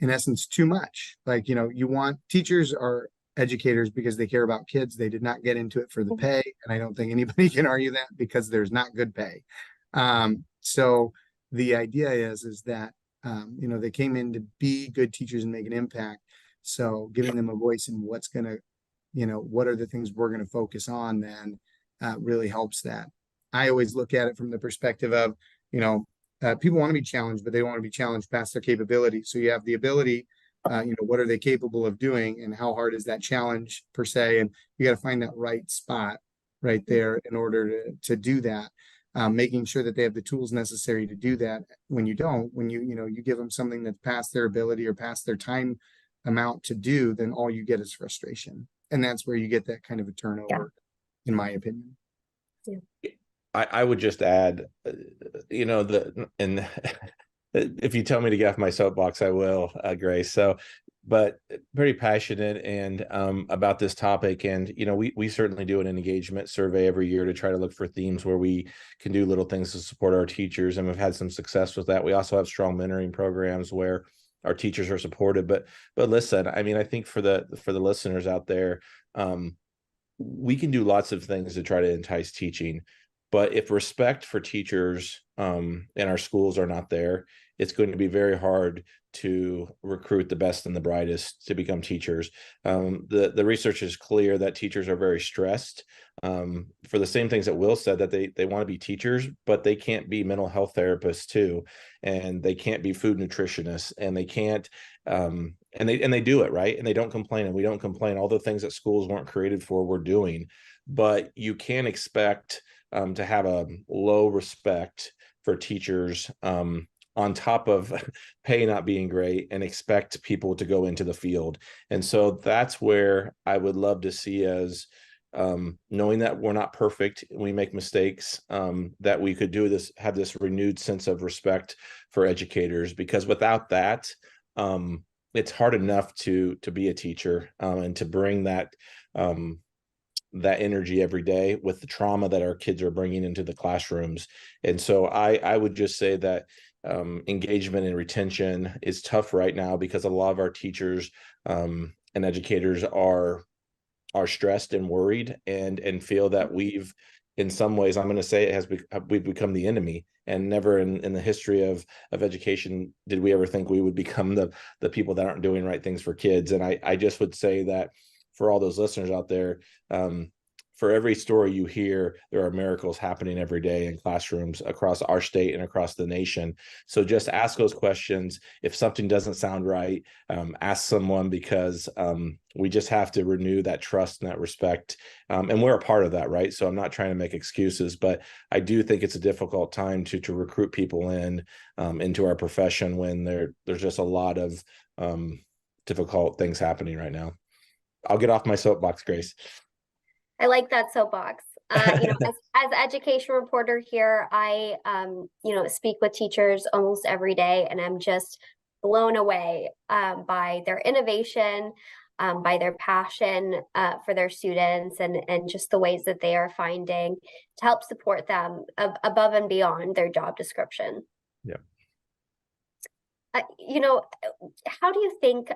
in essence, too much. Like, you want, teachers are educators because they care about kids. They did not get into it for the pay, and I don't think anybody can argue that, because there's not good pay. So the idea is that they came in to be good teachers and make an impact. So giving them a voice in what's going to, what are the things we're going to focus on, then really helps that. I always look at it from the perspective of, people want to be challenged, but they want to be challenged past their capability. So you have the ability, what are they capable of doing, and how hard is that challenge per se? And you got to find that right spot right there in order to do that. Making sure that they have the tools necessary to do that. When you don't, when you give them something that's past their ability or past their time amount to do, then all you get is frustration. And that's where you get that kind of a turnover, in my opinion. Yeah. I would just add, and if you tell me to get off my soapbox, I will, Grace. So, but very passionate and about this topic. And, we certainly do an engagement survey every year to try to look for themes where we can do little things to support our teachers. And we've had some success with that. We also have strong mentoring programs where our teachers are supported. But listen, I mean, I think for the listeners out there, we can do lots of things to try to entice teaching. But if respect for teachers in our schools are not there, it's going to be very hard to recruit the best and the brightest to become teachers. The research is clear that teachers are very stressed for the same things that Will said, that they want to be teachers, but they can't be mental health therapists too, and they can't be food nutritionists, and they can't and they do it right, and they don't complain, and we don't complain. All the things that schools weren't created for, we're doing, but you can't expect to have a low respect for teachers on top of pay not being great, and expect people to go into the field. And so that's where I would love to see us, knowing that we're not perfect, we make mistakes, that we could do this, have this renewed sense of respect for educators, because without that, it's hard enough to be a teacher, and to bring that energy every day with the trauma that our kids are bringing into the classrooms. And so I would just say that engagement and retention is tough right now, because a lot of our teachers and educators are stressed and worried, and feel that we've, in some ways, I'm going to say we've become the enemy. And never in the history of education did we ever think we would become the people that aren't doing right things for kids. And I just would say that for all those listeners out there, for every story you hear, there are miracles happening every day in classrooms across our state and across the nation. So just ask those questions. If something doesn't sound right, ask someone, because we just have to renew that trust and that respect. And we're a part of that, right? So I'm not trying to make excuses, but I do think it's a difficult time to recruit people into our profession when there's just a lot of difficult things happening right now. I'll get off my soapbox, Grace. I like that soapbox. As education reporter here, I speak with teachers almost every day, and I'm just blown away by their innovation, by their passion for their students, and just the ways that they are finding to help support them above and beyond their job description. Yeah. How do you think,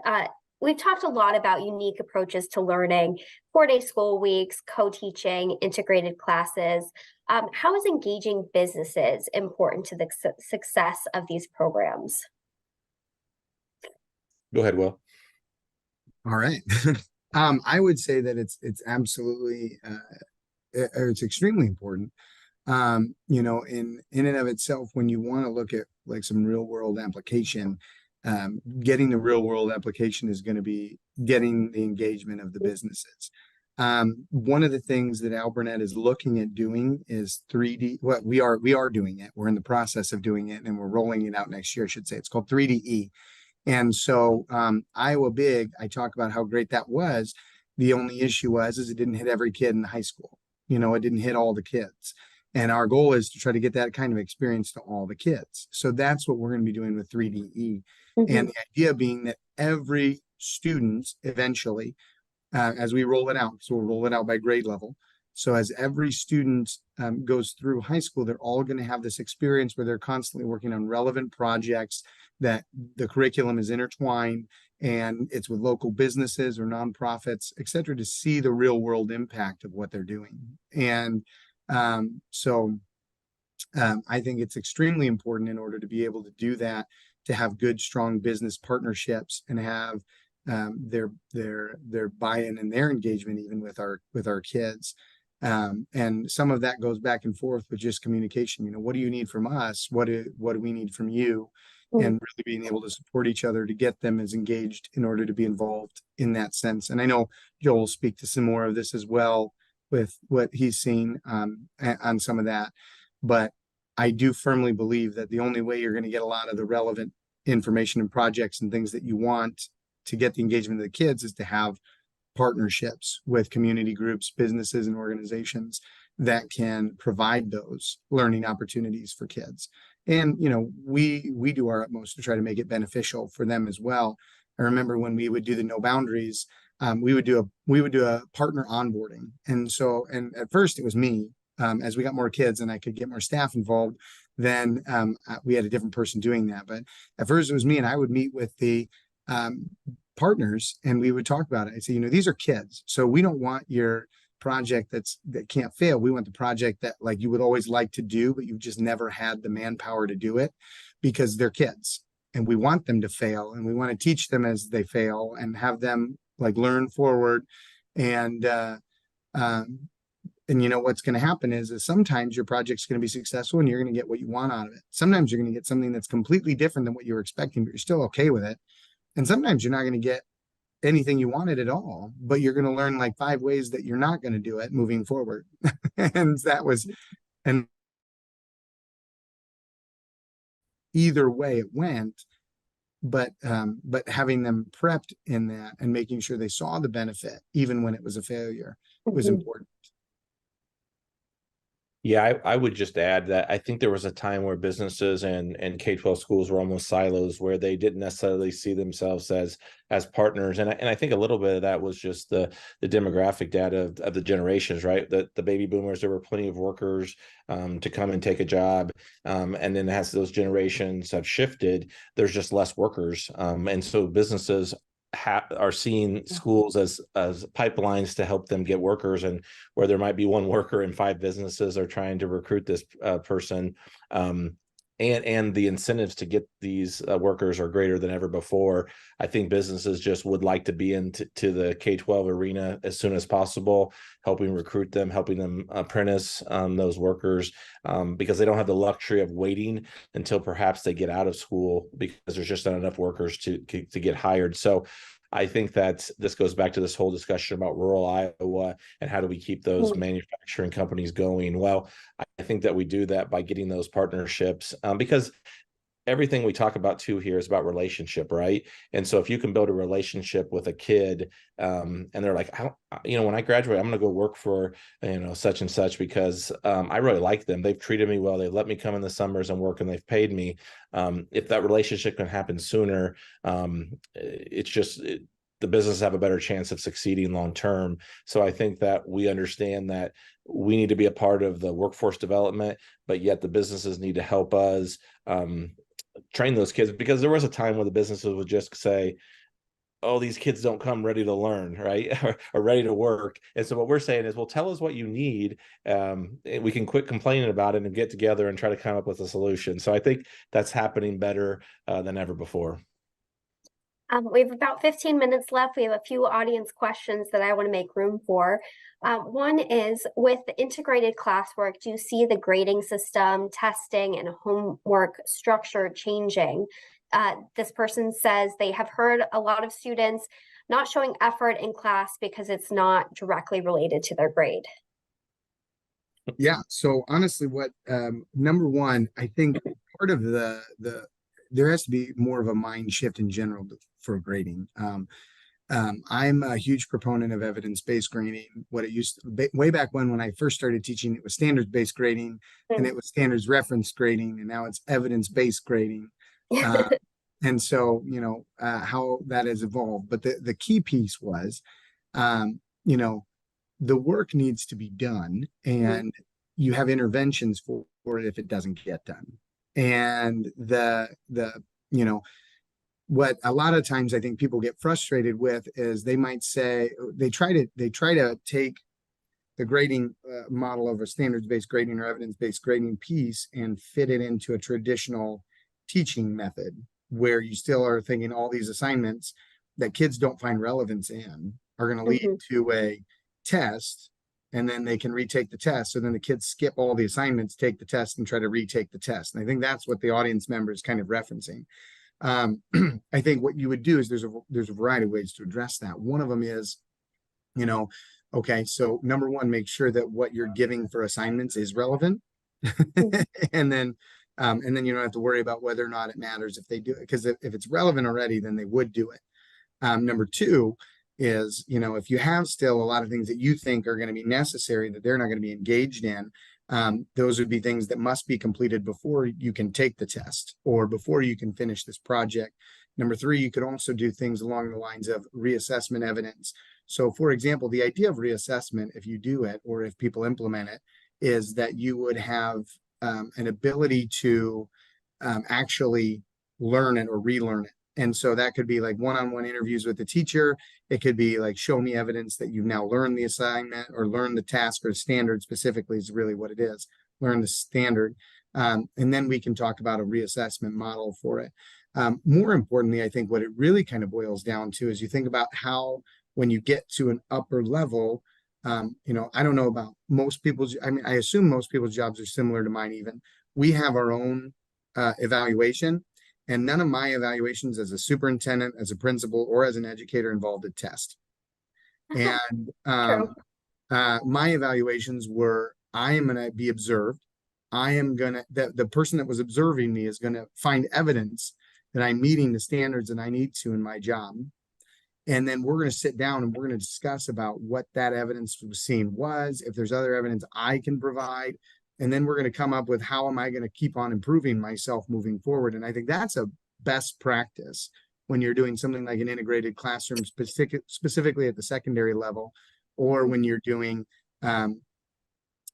we've talked a lot about unique approaches to learning, 4-day school weeks, co-teaching, integrated classes. How is engaging businesses important to the success of these programs? Go ahead, Will. All right. I would say that it's absolutely it's extremely important. In and of itself, when you want to look at like some real world application, getting the real world application is going to be getting the engagement of the businesses. One of the things that Al Burnett is looking at doing is 3D. What we are doing it. We're in the process of doing it, and we're rolling it out next year, I should say. It's called 3DE. And so Iowa Big, I talk about how great that was. The only issue is it didn't hit every kid in the high school. It didn't hit all the kids. And our goal is to try to get that kind of experience to all the kids. So that's what we're going to be doing with 3DE. And the idea being that every student eventually, as we roll it out, so we'll roll it out by grade level. So as every student goes through high school, they're all going to have this experience where they're constantly working on relevant projects, that the curriculum is intertwined and it's with local businesses or nonprofits, et cetera, to see the real world impact of what they're doing. And so I think it's extremely important in order to be able to do that, to have good, strong business partnerships and have their buy-in and their engagement even with our kids. And some of that goes back and forth with just communication. What do you need from us? What do we need from you? And really being able to support each other to get them as engaged in order to be involved in that sense. And I know Joel will speak to some more of this as well with what he's seen on some of that. But I do firmly believe that the only way you're going to get a lot of the relevant information and projects and things that you want to get the engagement of the kids is to have partnerships with community groups, businesses, and organizations that can provide those learning opportunities for kids. And, we do our utmost to try to make it beneficial for them as well. I remember when we would do the No Boundaries, we would do a partner onboarding. And at first it was me. As we got more kids and I could get more staff involved, then we had a different person doing that. But at first it was me, and I would meet with the partners and we would talk about it. I'd say, these are kids, so we don't want your project that can't fail. We want the project that like you would always like to do, but you've just never had the manpower to do it, because they're kids and we want them to fail, and we want to teach them as they fail and have them like learn forward. And what's going to happen is sometimes your project's going to be successful and you're going to get what you want out of it. Sometimes you're going to get something that's completely different than what you were expecting, but you're still okay with it. And sometimes you're not going to get anything you wanted at all, but you're going to learn like 5 ways that you're not going to do it moving forward. And either way it went, but having them prepped in that and making sure they saw the benefit, even when it was a failure, was important. Yeah, I would just add that I think there was a time where businesses and K-12 schools were almost silos, where they didn't necessarily see themselves as partners. And I think a little bit of that was just the demographic data of the generations, right? The baby boomers, there were plenty of workers to come and take a job. And then as those generations have shifted, there's just less workers. And so businesses are seeing schools as pipelines to help them get workers, and where there might be one worker and 5 businesses are trying to recruit this person, and the incentives to get these workers are greater than ever before. I think businesses just would like to be into the K-12 arena as soon as possible, helping recruit them, helping them apprentice those workers, because they don't have the luxury of waiting until perhaps they get out of school, because there's just not enough workers to get hired. So I think that this goes back to this whole discussion about rural Iowa and how do we keep those manufacturing companies going. Well, I think that we do that by getting those partnerships, because everything we talk about too here is about relationship, right? And so if you can build a relationship with a kid, and they're like, when I graduate, I'm going to go work for, such and such because I really like them. They've treated me well. They let me come in the summers and work, and they've paid me. If that relationship can happen sooner, the business have a better chance of succeeding long term. So I think that we understand that we need to be a part of the workforce development, but yet the businesses need to help us train those kids, because there was a time when the businesses would just say, oh, these kids don't come ready to learn, right? or ready to work. And so what we're saying is, well, tell us what you need. We can quit complaining about it and get together and try to come up with a solution. So I think that's happening better than ever before. We have about 15 minutes left. We have a few audience questions that I want to make room for. One is, with the integrated classwork, do you see the grading system, testing, and homework structure changing? This person says they have heard a lot of students not showing effort in class because it's not directly related to their grade. Yeah. So honestly, what number one, I think part of there has to be more of a mind shift in general for grading. I'm a huge proponent of evidence-based grading. What it used to, way back when I first started teaching, it was standards-based grading, and it was standards reference grading, and now it's evidence-based grading. And so, how that has evolved. But the key piece was, the work needs to be done, and you have interventions for it if it doesn't get done. And what a lot of times I think people get frustrated with is they might say they try to take the grading model of a standards-based grading or evidence-based grading piece and fit it into a traditional teaching method, where you still are thinking all these assignments that kids don't find relevance in are going to lead to a test, and then they can retake the test. So then the kids skip all the assignments, take the test, and try to retake the test. And I think that's what the audience member is kind of referencing. I think what you would do is there's a variety of ways to address that. One of them is, okay, so number one, make sure that what you're giving for assignments is relevant. and then you don't have to worry about whether or not it matters if they do it, because if it's relevant already, then they would do it. Number two is, if you have still a lot of things that you think are going to be necessary that they're not going to be engaged in, those would be things that must be completed before you can take the test or before you can finish this project. Number three, you could also do things along the lines of reassessment evidence. So for example, the idea of reassessment, if you do it or if people implement it, is that you would have an ability to actually learn it or relearn it. And so that could be like one-on-one interviews with the teacher. It could be like, show me evidence that you've now learned the assignment or learned the task, or standard specifically is really what it is. Learn the standard. And then we can talk about a reassessment model for it. More importantly, I think what it really kind of boils down to is you think about how, when you get to an upper level, I don't know about most people's, I assume most people's jobs are similar to mine even. We have our own evaluation. And none of my evaluations as a superintendent, as a principal, or as an educator involved a test. And my evaluations were, I am going to be observed. The person that was observing me is going to find evidence that I'm meeting the standards that I need to in my job. And then we're going to sit down and we're going to discuss about what that evidence was seen was, if there's other evidence I can provide. And then we're going to come up with, how am I going to keep on improving myself moving forward? And I think that's a best practice when you're doing something like an integrated classroom, specifically at the secondary level, or when you're doing even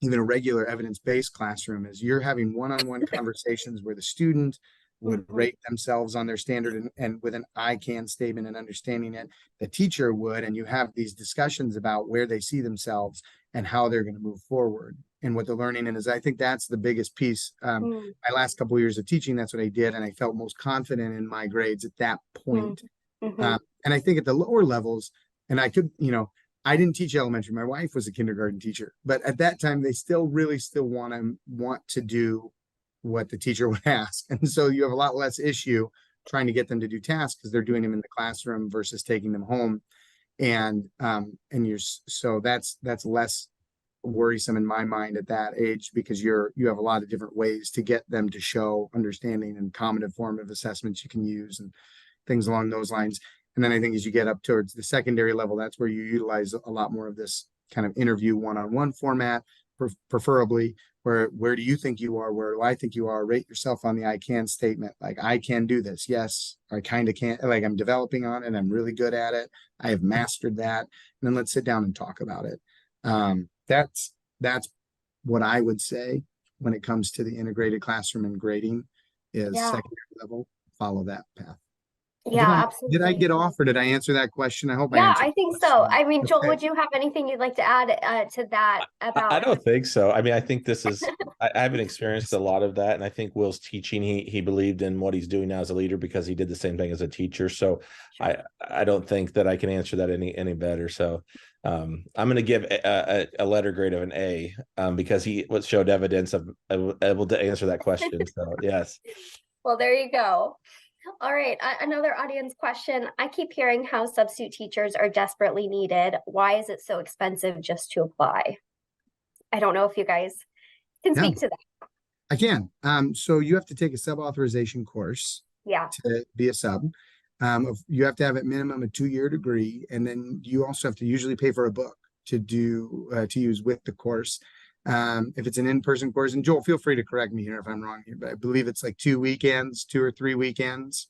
a regular evidence-based classroom, is you're having one-on-one conversations where the student would rate themselves on their standard and with an I can statement and understanding it, the teacher would, and you have these discussions about where they see themselves and how they're going to move forward and what they're learning. And I think that's the biggest piece. My last couple of years of teaching, that's what I did. And I felt most confident in my grades at that point. And I think at the lower levels, and I could, I didn't teach elementary. My wife was a kindergarten teacher, but at that time, they still want to do what the teacher would ask. And so you have a lot less issue trying to get them to do tasks because they're doing them in the classroom versus taking them home. And so that's less worrisome in my mind at that age, because you have a lot of different ways to get them to show understanding, and common formative assessments you can use and things along those lines. And then I think as you get up towards the secondary level, that's where you utilize a lot more of this kind of interview one-on-one format, preferably where do you think you are? Where do I think you are? Rate yourself on the I can statement. Like, I can do this. Yes, I kind of can't. Like, I'm developing on it. I'm really good at it. I have mastered that. And then let's sit down and talk about it. That's what I would say when it comes to the integrated classroom and grading is secondary level. Follow that path. Yeah, Did I absolutely. get off, or did I answer that question? I hope I Yeah, answered I the think so. question. I mean, Joel, Okay. would you have anything you'd like to add to that I about? don't think so. I mean, I think this is, I haven't experienced a lot of that. And I think Will's teaching, he believed in what he's doing now as a leader because he did the same thing as a teacher. So I don't think that I can answer that any better. So I'm going to give a letter grade of an A because he showed evidence of able to answer that question. So yes. Well, there you go. All right, another audience question. I keep hearing how substitute teachers are desperately needed. Why is it so expensive just to apply? I don't know if you guys can speak to that. I can. So you have to take a sub-authorization course Yeah. to be a sub. You have to have at minimum a 2-year degree, and then you also have to usually pay for a book to use with the course. If it's an in-person course, and Joel, feel free to correct me here if I'm wrong here, but I believe it's like 2 or 3 weekends.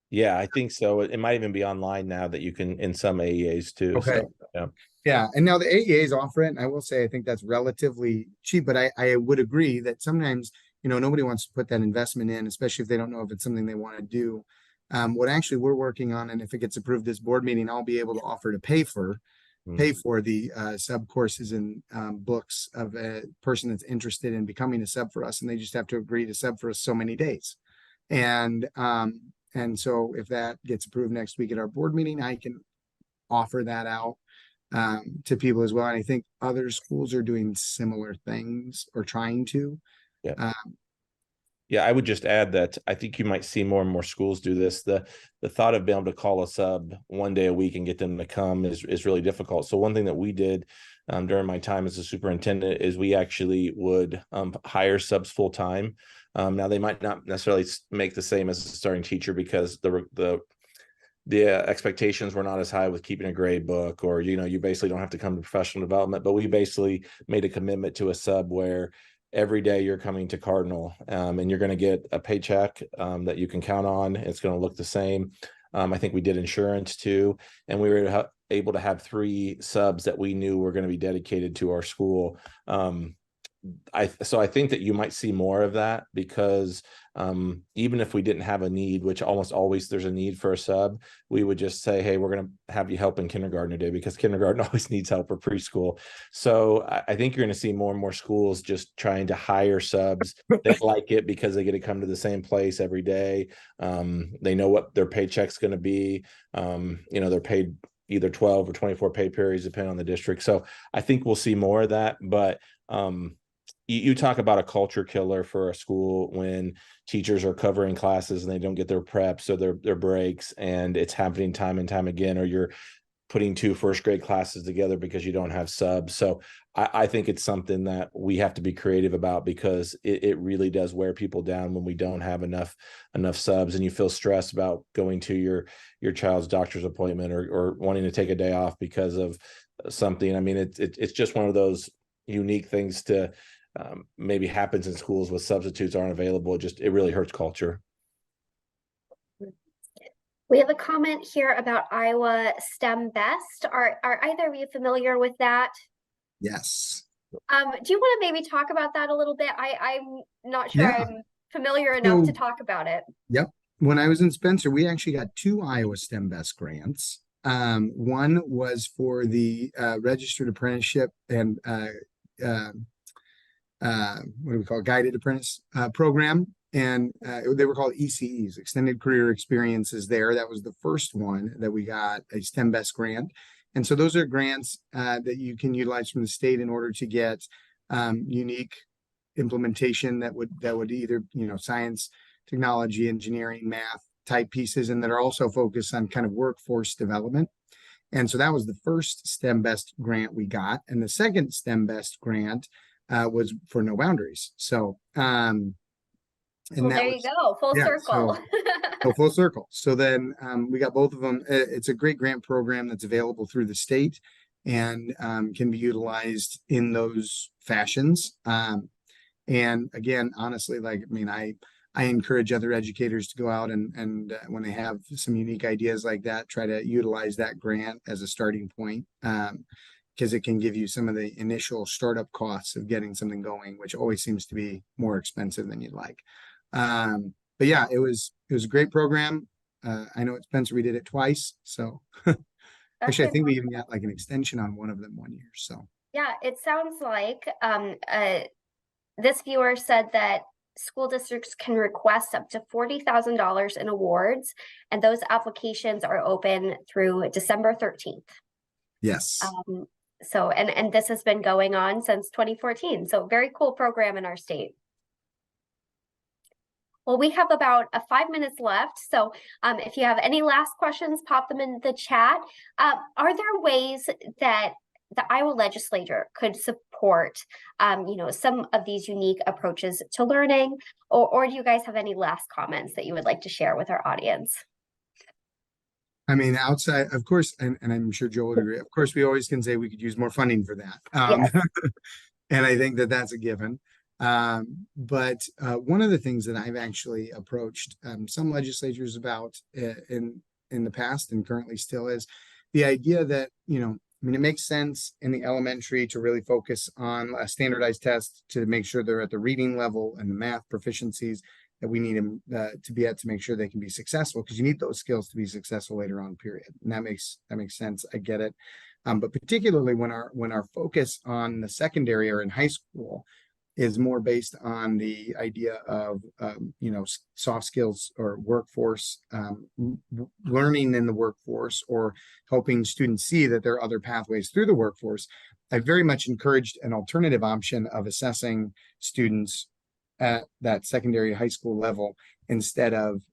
Yeah, I think so. It might even be online now that you can in some AEAs too. Okay. So, yeah. Yeah, and now the AEAs offer it, and I will say I think that's relatively cheap, but I would agree that sometimes, nobody wants to put that investment in, especially if they don't know if it's something they want to do. What actually we're working on, and if it gets approved this board meeting, I'll be able to offer to pay for the sub courses and books of a person that's interested in becoming a sub for us, and they just have to agree to sub for us so many days. And so if that gets approved next week at our board meeting, I can offer that out to people as well. And I think other schools are doing similar things or trying to. Yeah. Yeah, I would just add that I think you might see more and more schools do this. The thought of being able to call a sub one day a week and get them to come is really difficult. So one thing that we did during my time as a superintendent is we actually would hire subs full time. Now they might not necessarily make the same as a starting teacher because the expectations were not as high with keeping a grade book, or you basically don't have to come to professional development. But we basically made a commitment to a sub where every day you're coming to Cardinal and you're going to get a paycheck that you can count on. It's going to look the same. I think we did insurance too, and we were able to have 3 subs that we knew were going to be dedicated to our school. So I think that you might see more of that because even if we didn't have a need, which almost always there's a need for a sub, we would just say, hey, we're going to have you help in kindergarten today because kindergarten always needs help, or preschool. So I think you're going to see more and more schools just trying to hire subs. They like it because they get to come to the same place every day. They know what their paycheck's going to be. They're paid either 12 or 24 pay periods, depending on the district. So I think we'll see more of that. But you talk about a culture killer for a school when teachers are covering classes and they don't get their preps or their breaks, and it's happening time and time again, or you're putting 2 first grade classes together because you don't have subs. So I think it's something that we have to be creative about because it really does wear people down when we don't have enough subs, and you feel stressed about going to your child's doctor's appointment or wanting to take a day off because of something. I mean, it's just one of those unique things to maybe happens in schools with substitutes aren't available. It really hurts culture. We have a comment here about Iowa STEM Best. Are either of you familiar with that? Yes. Do you want to maybe talk about that a little bit? I'm not sure I'm familiar enough to talk about it. Yep. When I was in Spencer, we actually got 2 Iowa STEM Best grants. One was for the registered apprenticeship and what do we call it? Guided apprentice program. And they were called ECEs, Extended Career Experiences there. That was the first one that we got a STEM Best grant. And so those are grants that you can utilize from the state in order to get unique implementation that would either, science, technology, engineering, math type pieces, and that are also focused on kind of workforce development. And so that was the first STEM Best grant we got. And the second STEM Best grant was for No Boundaries. So, and Well, that there you was, go, full yeah, circle. so full circle. So then we got both of them. It's a great grant program that's available through the state and can be utilized in those fashions. And again, honestly, like, I mean, I encourage other educators to go out and when they have some unique ideas like that, try to utilize that grant as a starting point, because it can give you some of the initial startup costs of getting something going, which always seems to be more expensive than you'd like. But yeah, it was a great program. I know at Spencer we did it twice, so actually I think we even got like an extension on one of them 1 year. So yeah, it sounds like this viewer said that school districts can request up to $40,000 in awards, and those applications are open through December 13th. yes. So, and this has been going on since 2014. So very cool program in our state. Well, we have about 5 minutes left. So if you have any last questions, pop them in the chat. Are there ways that the Iowa legislature could support, some of these unique approaches to learning, or do you guys have any last comments that you would like to share with our audience? I mean, outside, of course, and I'm sure Joel would agree. Of course, we always can say we could use more funding for that. Yes. And I think that that's a given. But one of the things that I've actually approached some legislatures about in the past and currently still is the idea that, I mean, it makes sense in the elementary to really focus on a standardized test to make sure they're at the reading level and the math proficiencies that we need them to be at to make sure they can be successful, because you need those skills to be successful later on, period. And that makes sense. I get it. But particularly when our focus on the secondary or in high school is more based on the idea of soft skills or workforce, learning in the workforce, or helping students see that there are other pathways through the workforce. I very much encouraged an alternative option of assessing students at that secondary high school level instead of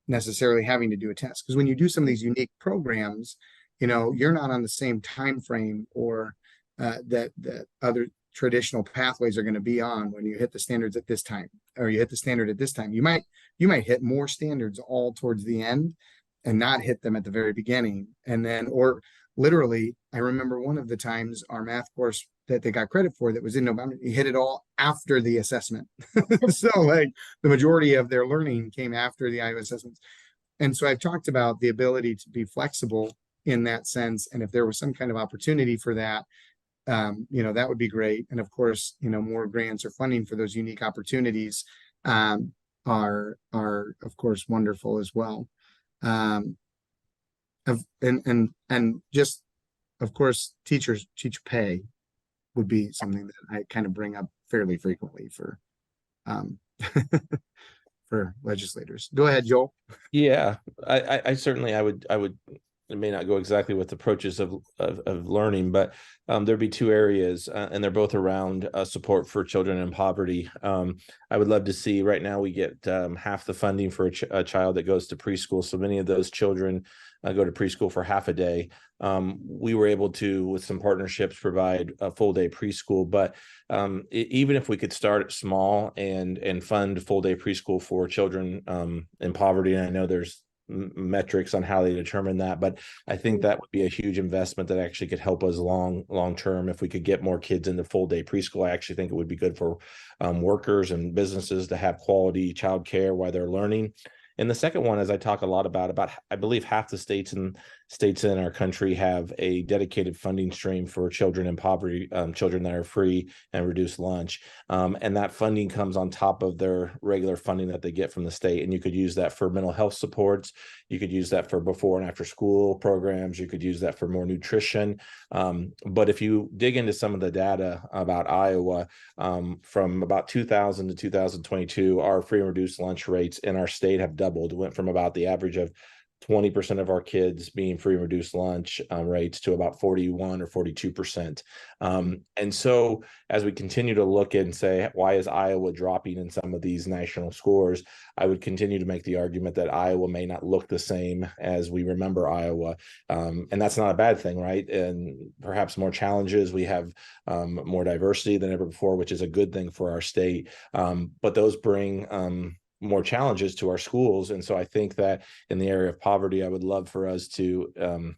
necessarily having to do a test. Because when you do some of these unique programs, you're not on the same time frame or that other traditional pathways are going to be on when you hit the standards at this time, or you hit the standard at this time. You might hit more standards all towards the end and not hit them at the very beginning. And then, or literally, I remember one of the times our math course that they got credit for that was in November, you hit it all after the assessment. So like the majority of their learning came after the Iowa assessments. And so I've talked about the ability to be flexible in that sense. And if there was some kind of opportunity for that, that would be great. And of course, more grants or funding for those unique opportunities are of course wonderful as well. And just, of course, teacher pay would be something that I kind of bring up fairly frequently for for legislators. Go ahead, Joel. Yeah, I certainly, I would, it may not go exactly with approaches of learning, but there'd be two areas, and they're both around support for children in poverty. I would love to see, right now we get half the funding for a child that goes to preschool. So many of those children go to preschool for half a day. We were able to, with some partnerships, provide a full day preschool, but even if we could start small and fund full day preschool for children in poverty, and I know there's metrics on how they determine that, but I think that would be a huge investment that actually could help us long term. If we could get more kids into full day preschool, I actually think it would be good for workers and businesses to have quality childcare while they're learning. And the second one is, I talk a lot about I believe half the states in our country have a dedicated funding stream for children in poverty, children that are free and reduced lunch. And that funding comes on top of their regular funding that they get from the state. And you could use that for mental health supports. You could use that for before and after school programs. You could use that for more nutrition. But if you dig into some of the data about Iowa, from about 2000 to 2022, our free and reduced lunch rates in our state have doubled. It went from about the average of 20% of our kids being free and reduced lunch rates to about 41 or 42%. And so as we continue to look and say, why is Iowa dropping in some of these national scores? I would continue to make the argument that Iowa may not look the same as we remember Iowa. And that's not a bad thing, right? And perhaps more challenges. We have more diversity than ever before, which is a good thing for our state. But those bring more challenges to our schools. And so I think that in the area of poverty, I would love for us to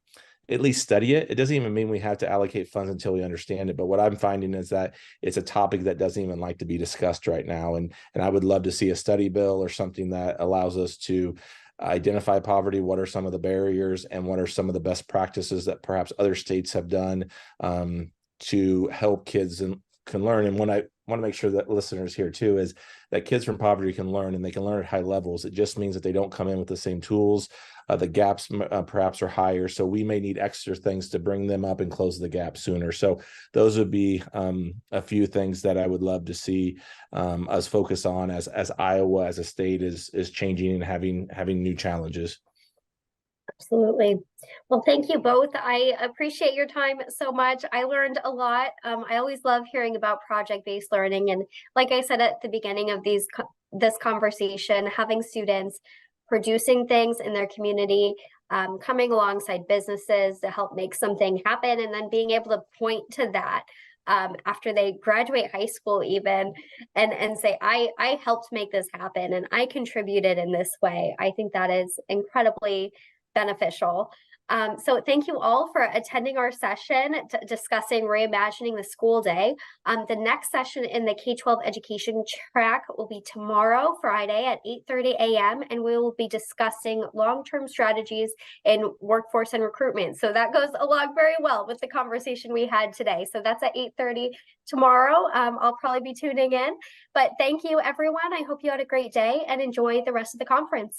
at least study it. It doesn't even mean we have to allocate funds until we understand it. But what I'm finding is that it's a topic that doesn't even like to be discussed right now. And I would love to see a study bill or something that allows us to identify poverty. What are some of the barriers and what are some of the best practices that perhaps other states have done to help kids and can learn. And when I want to make sure that listeners here too is that kids from poverty can learn, and they can learn at high levels. It just means that they don't come in with the same tools. The gaps perhaps are higher, so we may need extra things to bring them up and close the gap sooner. So those would be a few things that I would love to see us focus on as Iowa as a state is changing and having new challenges. Absolutely. Well, thank you both. I appreciate your time so much. I learned a lot. I always love hearing about project-based learning. And like I said at the beginning of this conversation, having students producing things in their community, coming alongside businesses to help make something happen, and then being able to point to that after they graduate high school even and say, I helped make this happen and I contributed in this way. I think that is incredibly beneficial. So thank you all for attending our session discussing reimagining the school day. The next session in the K-12 education track will be tomorrow, Friday at 8:30 a.m. and we will be discussing long-term strategies in workforce and recruitment. So that goes along very well with the conversation we had today. So that's at 8:30 tomorrow. I'll probably be tuning in, but thank you everyone. I hope you had a great day and enjoy the rest of the conference.